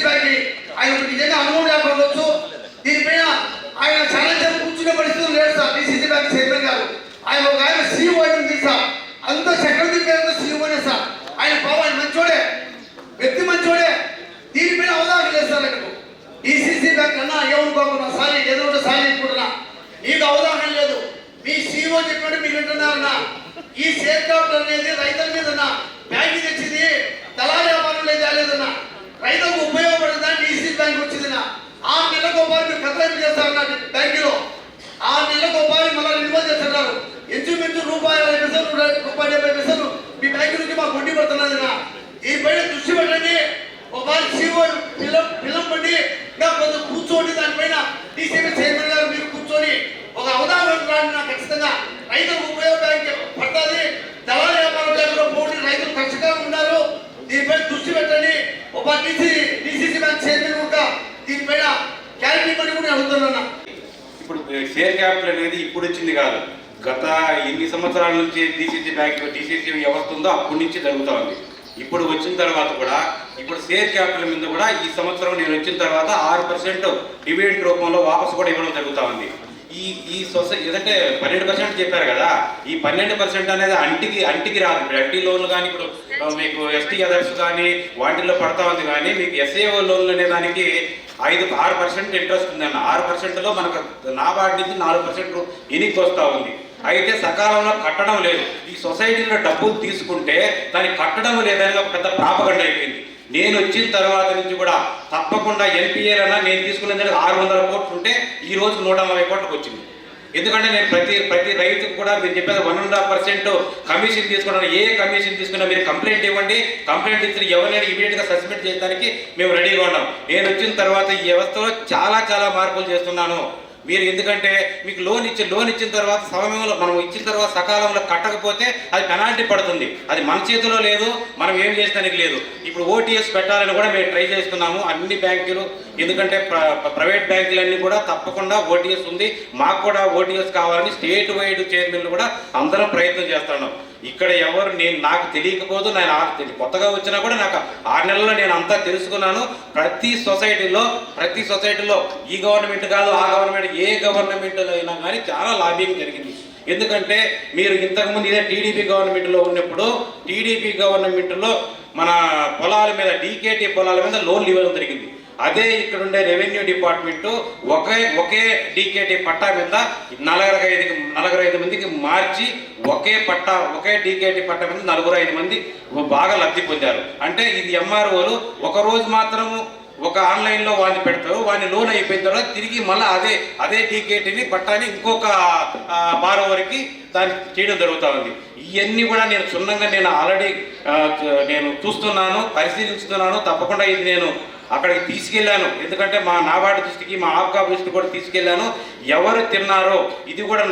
Bank ఆయన నిజంగా అనుభవం లేకపోవచ్చు. దీనిపైన ఆయన చాలా సేపు కూర్చునే పరిస్థితులు లేదు సార్. డిసిసి బ్యాంక్ చైర్మన్ గారు ఆయన సీఓ అయింది సార్. అంత సెక్రటరీ పేరుతో సీఓనే సార్. ఆయన ఆయన మంచోడే, వ్యక్తి మంచోడే. దీనిపైన అవగాహన లేదు సార్. ఆయనకు డిసిసి బ్యాంక్ అన్నా ఏమనుకోకుండా సారీ ఏదో ఒకటి సారీ చెప్పుకుంటున్నా, నీకు అవగాహన లేదు. మీ సీఓ చెప్పినట్టు మీరు వింటున్నారన్నా. ఈ షేర్ క్యాపిటల్ అనేది రైతుల మీద బ్యాంక్ తెచ్చింది దళాల వ్యాపారం లేదన్నా. రైతులకు ఉపయోగపడిందా డిసిసి బ్యాంక్ వచ్చిందన్నా. 6 నెలలకు ఒకసారి మీరు కథలు చేస్తారన్నారు బ్యాంకులో. 6 నెలలకు ఒకసారి మళ్ళీ రిన్యూవల్ చేస్తున్నారు. ఇంచుమించు ₹1.50 మీ బ్యాంకు నుంచి మాకు వడ్డీ పడుతున్నదినా. దీనిపైన దృష్టి పెట్టండి. ఒకసారి సీఓ పిలంపండి, ఇంకా కొంచెం కూర్చోండి. దానిపైన డిసిసి చైర్మన్ గారు మీరు కూర్చొని ఒక అవగాహన రాండి. నాకు ఖచ్చితంగా రైతులకు ఉపయోగపడుతుంది. దళాల వ్యాపారం బ్యాంకులో పోటీ రైతులు కష్టంగా ఉన్నారు. దీనిపైన దృష్టి పెట్టండి. ఒక డిసిసి బ్యాంక్ చైర్మన్ కూడా దీనిపైన క్యారెక్టర్ పని కూడా అడుగుతున్నా. ఇప్పుడు షేర్ క్యాపిటల్ అనేది ఇప్పుడు వచ్చింది కాదు, గత ఎన్ని సంవత్సరాల నుంచి డిసిసి బ్యాంక్ డిసిసి వ్యవస్థ ఉందో అప్పటి నుంచి జరుగుతూ ఉంది. ఇప్పుడు వచ్చిన తర్వాత కూడా ఇప్పుడు షేర్ క్యాపిటల్ మీద కూడా ఈ సంవత్సరం నేను వచ్చిన తర్వాత 6% డివిడెండ్ రూపంలో వాపసు కూడా ఇవ్వడం జరుగుతూ ఉంది. ఈ సొసైటీ ఏదంటే 12% చెప్పారు కదా, ఈ 12% అనేది అంటికి రాదు. ఇప్పుడు ఎఫ్టీ లోన్లు కానీ ఇప్పుడు మీకు ఎస్టీ అదర్స్ కానీ వాటిల్లో పడతా ఉంది. కానీ మీకు ఎస్ఏఓ లోన్లు అనే దానికి 6% ఇంట్రెస్ట్ ఉందన్న. 6%లో మనకు నాబార్డు నుంచి 4% ఎనికి వస్తూ ఉంది. అయితే సకాలంలో కట్టడం లేదు. ఈ సొసైటీలో డబ్బులు తీసుకుంటే దాన్ని కట్టడం లేదని ఒక పెద్ద ప్రాపగండ అయిపోయింది. నేను వచ్చిన తర్వాత నుంచి కూడా తప్పకుండా ఎన్పిఏలన్నా నేను తీసుకునే 600 కోట్లు ఉంటే ఈ రోజు 140 కోట్లకు వచ్చింది. ఎందుకంటే నేను ప్రతి రైతుకు కూడా మీరు చెప్పేది 1.5% కమిషన్ తీసుకున్నాను. ఏ కమిషన్ తీసుకున్నా మీరు కంప్లైంట్ ఇవ్వండి, కంప్లైంట్ ఇచ్చిన ఎవరైనా ఇమీడియట్గా సస్పెండ్ చేయడానికి మేము రెడీగా ఉన్నాం. నేను వచ్చిన తర్వాత ఈ వ్యవస్థలో చాలా మార్పులు చేస్తున్నాను. మీరు ఎందుకంటే మీకు లోన్ ఇచ్చిన తర్వాత సమయంలో మనం ఇచ్చిన తర్వాత సకాలంలో కట్టకపోతే అది పెనాల్టీ పడుతుంది. అది మన చేతిలో లేదు, మనం ఏం చేస్తానికి లేదు. ఇప్పుడు ఓటీఎస్ పెట్టాలని కూడా మేము ట్రై చేస్తున్నాము అన్ని బ్యాంకులు. ఎందుకంటే ప్రైవేట్ బ్యాంకులన్నీ కూడా తప్పకుండా ఓటీఎస్ ఉంది. మాకు కూడా ఓటీఎస్ కావాలని స్టేట్ వైడ్ చైర్మన్లు కూడా అందరం ప్రయత్నం చేస్తున్నాం. ఇక్కడ ఎవరు నాకు తెలియకపోదు, నేను కొత్తగా వచ్చినా కూడా నాకు 6 నెలల్లో నేను అంతా తెలుసుకున్నాను. ప్రతి సొసైటీలో ఈ గవర్నమెంట్ కాదు ఆ గవర్నమెంట్, ఏ గవర్నమెంట్లో అయినా కానీ చాలా లాబింగ్ జరిగింది. ఎందుకంటే మీరు ఇంతకుముందు ఇదే టీడీపీ గవర్నమెంట్లో ఉన్నప్పుడు టీడీపీ గవర్నమెంట్లో మన పొలాల మీద డీకేటీ పొలాల మీద లోన్లు ఇవ్వడం జరిగింది. అదే ఇక్కడ ఉండే రెవెన్యూ డిపార్ట్మెంటు ఒకే డీకేటీ పట్టా మీద 45 మందికి మార్చి ఒకే డీకేటీ పట్టా మీద 45 మంది బాగా లబ్ధి పొందారు. అంటే ఇది ఎంఆర్ఓలు ఒకరోజు మాత్రము ఒక ఆన్లైన్లో వాడిని పెడతారు. వాడిని లోన్ అయిపోయిన తర్వాత తిరిగి మళ్ళీ అదే డీకేటీని పట్టాని ఇంకొక బారోవర్కి దాన్ని చేయడం జరుగుతూ ఉంది. ఇవన్నీ కూడా నేను క్షుణ్ణంగా ఆల్రెడీ నేను చూస్తున్నాను, పరిశీలిస్తున్నాను. తప్పకుండా ఇది నేను అక్కడికి తీసుకెళ్ళాను. ఎందుకంటే మా నాబార్డు దృష్టికి, మా ఆప్కా దృష్టికి కూడా తీసుకెళ్ళాను. ఎవరు తిన్నారో ఇది కూడా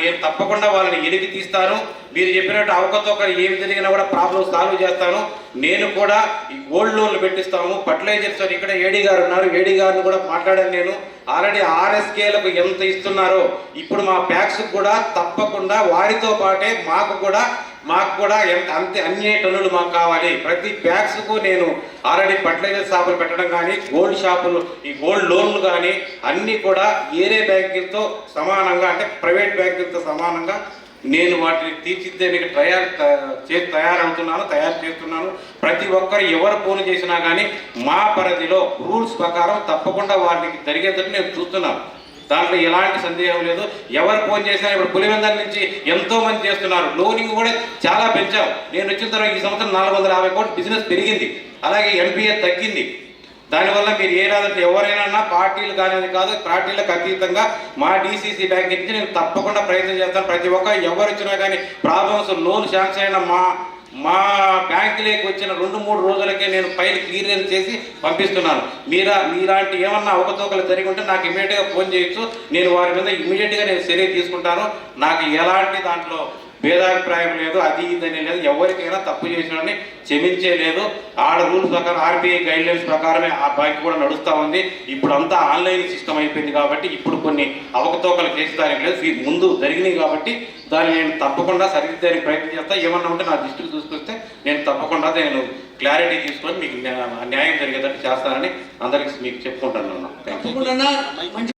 నేను తప్పకుండా వాళ్ళని ఎలికి తీస్తాను. మీరు చెప్పినట్టు అవకతవకలు ఏమి జరిగినా కూడా ప్రాబ్లమ్ సాల్వ్ చేస్తాను. నేను కూడా ఈ గోల్డ్ లోన్లు పెట్టిస్తాము. ఫర్టిలైజర్స్ ఇక్కడ ఏడీ గారు ఉన్నారు, ఏడీ గారిని కూడా మాట్లాడాను. నేను ఆల్రెడీ ఆర్ఎస్కేలకు ఎంత ఇస్తున్నారో ఇప్పుడు మా ప్యాక్స్ కూడా తప్పకుండా వారితో పాటే మాకు కూడా అన్ని టన్నులు మాకు కావాలి. ప్రతి బ్యాగ్స్కు నేను ఆల్రెడీ ఫర్టిలైజర్ షాపులు పెట్టడం కానీ, గోల్డ్ షాపులు, ఈ గోల్డ్ లోన్లు కానీ అన్నీ కూడా ఏరే బ్యాంకులతో సమానంగా, అంటే ప్రైవేట్ బ్యాంకులతో సమానంగా నేను వాటిని తీర్చిదిద్దేందుకు తయారు చేస్తున్నాను. ప్రతి ఒక్కరు ఎవరు ఫోన్ చేసినా కానీ మా పరిధిలో రూల్స్ ప్రకారం తప్పకుండా వాటికి జరిగేటట్టు నేను చూస్తున్నాను. దాంట్లో ఎలాంటి సందేహం లేదు. ఎవరు ఫోన్ చేసినా ఇప్పుడు పులివెందుల నుంచి ఎంతో మంది చేస్తున్నారు. లోనింగ్ కూడా చాలా పెంచాం. నేను వచ్చిన తర్వాత ఈ సంవత్సరం 450 కోట్లు బిజినెస్ పెరిగింది. అలాగే ఎన్పిఏ తగ్గింది. దానివల్ల మీరు ఏ రాదంటే ఎవరైనా పార్టీలు కానీ కాదు, పార్టీలకు అతీతంగా మా డిసిసి బ్యాంక్ నుంచి నేను తప్పకుండా ప్రయత్నం చేస్తాను. ప్రతి ఒక్కరు ఎవరు వచ్చినా కానీ ప్రాబ్లమ్స్ లోన్ శాంక్షన్ అయిన మా బ్యాంకులోకి వచ్చిన 2-3 రోజులకే నేను ఫైల్ క్లియరెన్స్ చేసి పంపిస్తున్నాను. మీలాంటి ఏమన్నా అవకతవకలు జరిగి ఉంటే నాకు ఇమీడియట్గా ఫోన్ చేయొచ్చు. నేను వారి మీద ఇమీడియట్గా నేను చర్య తీసుకుంటాను. నాకు ఎలాంటి దాంట్లో భేదాభిప్రాయం లేదు, అది ఇదని లేదు. ఎవరికైనా తప్పు చేసినని క్షమించే లేదు. రూల్స్ ప్రకారం ఆర్బీఐ గైడ్లైన్స్ ప్రకారమే ఆ బ్యాంక్ కూడా నడుస్తూ ఉంది. ఇప్పుడు అంతా ఆన్లైన్ సిస్టమ్ అయిపోయింది కాబట్టి ఇప్పుడు కొన్ని అవకతవకలు చేసేదానికి లేదు, ముందు జరిగినాయి కాబట్టి దాన్ని నేను తప్పకుండా సరిదిద్దడానికి ప్రయత్నం చేస్తాను. ఏమన్నా ఉంటే నా దృష్టికి చూసుకొస్తే నేను తప్పకుండా నేను క్లారిటీ తీసుకొని మీకు న్యాయం జరిగేటట్టు చేస్తానని అందరికీ మీకు చెప్పుకుంటాను. Thank you. తప్పకుండా మంచి